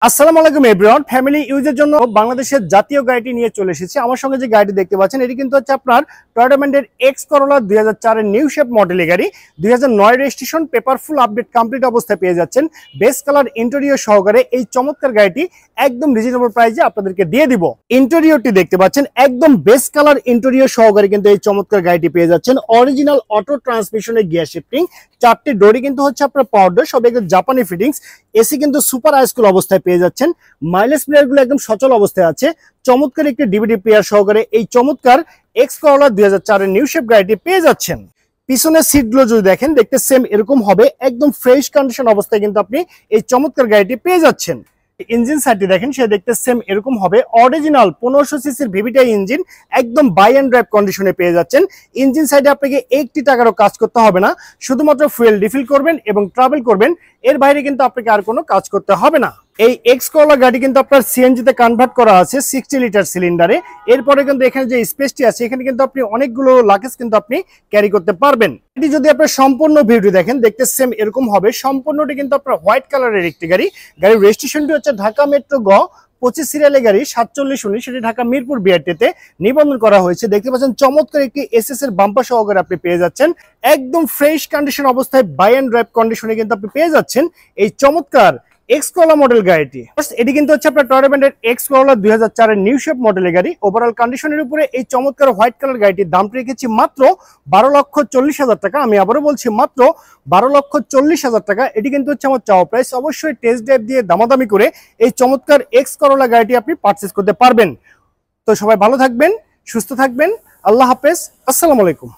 আসসালামু আলাইকুম everyone, family ইউজের জন্য বাংলাদেশের জাতীয় গাড়িটি নিয়ে চলে এসেছি। আমার সঙ্গে যে গাড়িটি দেখতে পাচ্ছেন এটি কিন্তু হচ্ছে আপনার টয়োটা ব্র্যান্ডের এক্স করোলা 2004 এর নিউ শেপ মডেলের গাড়ি। 2009 registration, paper full update complete অবস্থায় পেয়ে যাচ্ছেন। বেস কালার ইন্টেরিয়র সহকারে এই চমৎকার গাড়িটি একদম রিজনেবল প্রাইসে আপনাদেরকে দিয়ে দিব। ইন্টেরিয়রটি দেখতে পাচ্ছেন একদম বেস কালার ইন্টেরিয়র সহকারে কিন্তু এই চমৎকার গাড়িটি পেয়ে যাচ্ছেন। অরিজিনাল অটো ট্রান্সমিশনের গিয়ার শিফটিং, চারটি ডোরই কিন্তু হচ্ছে আপনার পাওয়ার ডোর, সব একদম জাপানি ফিটিংস। এসি কিন্তু সুপার হাইস্কুল অবস্থায় পেয়ে যাচ্ছেন। মাইলেজ প্লেয়ার গুলো একদম সচল অবস্থায় আছে। চমৎকার একটি ডিভিডি প্লেয়ার সহকারে এই চমৎকার এক্স করোলা 2004 এর নিউ শেপ গাড়িটি পেয়ে যাচ্ছেন। পিছনের সিট গুলো যদি দেখেন, দেখতে সেম এরকম হবে, একদম ফ্রেশ কন্ডিশন অবস্থায় কিন্তু আপনি এই চমৎকার গাড়িটি পেয়ে যাচ্ছেন। ইঞ্জিন সাইডটি দেখেন, সে দেখতে সেম এরকম হবে। অরিজিনাল 1500 সিসির ভিভিটাই ইঞ্জিন, একদম বাই অ্যান্ড ড্রাইভ কন্ডিশনে পেয়ে যাচ্ছেন। ইঞ্জিন সাইডে আপনাকে 1 টাকারও কাজ করতে হবে না, শুধুমাত্র ফুয়েল রিফিল করবেন এবং ট্রাভেল করবেন। এর বাইরে কিন্তু আপনাকে আর কোনো কাজ করতে হবে না। এই এক্স করোলা গাড়ি কিন্তু আপনার সিএনজি তে কনভার্ট করা আছে 60 লিটার সিলিন্ডারে। এরপরে কিন্তু এখানে যে স্পেসটি আছে, এখানে কিন্তু আপনি অনেকগুলো লাগেজ কিন্তু আপনি ক্যারি করতে পারবেন। এটি যদি আপনার সম্পূর্ণ ভিউটি দেখেন, দেখতে সেম এরকম হবে। সম্পূর্ণটি কিন্তু আপনার হোয়াইট কালারের একটি গাড়ি। গাড়ির রেজিস্ট্রেশনটি হচ্ছে ঢাকা মেট্রো গ 25 সিরিয়ালের গাড়ি 4719, সেটি ঢাকা মিরপুর বিআরটিতে নিবন্ধন করা হয়েছে। দেখতে পাচ্ছেন চমৎকার একটি এসএস এর বাম্পার সহকারে আপনি পেয়ে যাচ্ছেন। একদম ফ্রেশ কন্ডিশন অবস্থায় বাই অ্যান্ড ড্রাইভ কন্ডিশনে কিন্তু আপনি পেয়ে যাচ্ছেন এই চমৎকার এক্স করোলা মডেল গাড়িটি। এটি কিন্তু হচ্ছে আপনার টয়োটা ব্র্যান্ডের এক্স করোলা 2004 এর নিউ শেপ মডেলের গাড়ি। ওভারঅল কন্ডিশনের উপরে এই চমৎকার হোয়াইট কালার গাড়িটির দাম রেখেছি মাত্র 12,40,000 টাকা। আমি আবারও বলছি, মাত্র 12,40,000 টাকা। এটি কিন্তু হচ্ছে আমার চাওয়া প্রাইস। অবশ্যই টেস্ট ড্রাইভ দিয়ে দামাদামি করে এই চমৎকার এক্স করোলা গাড়িটি আপনি পারচেজ করতে পারবেন। তো সবাই ভালো থাকবেন, সুস্থ থাকবেন। আল্লাহ হাফেজ, আসসালামু আলাইকুম।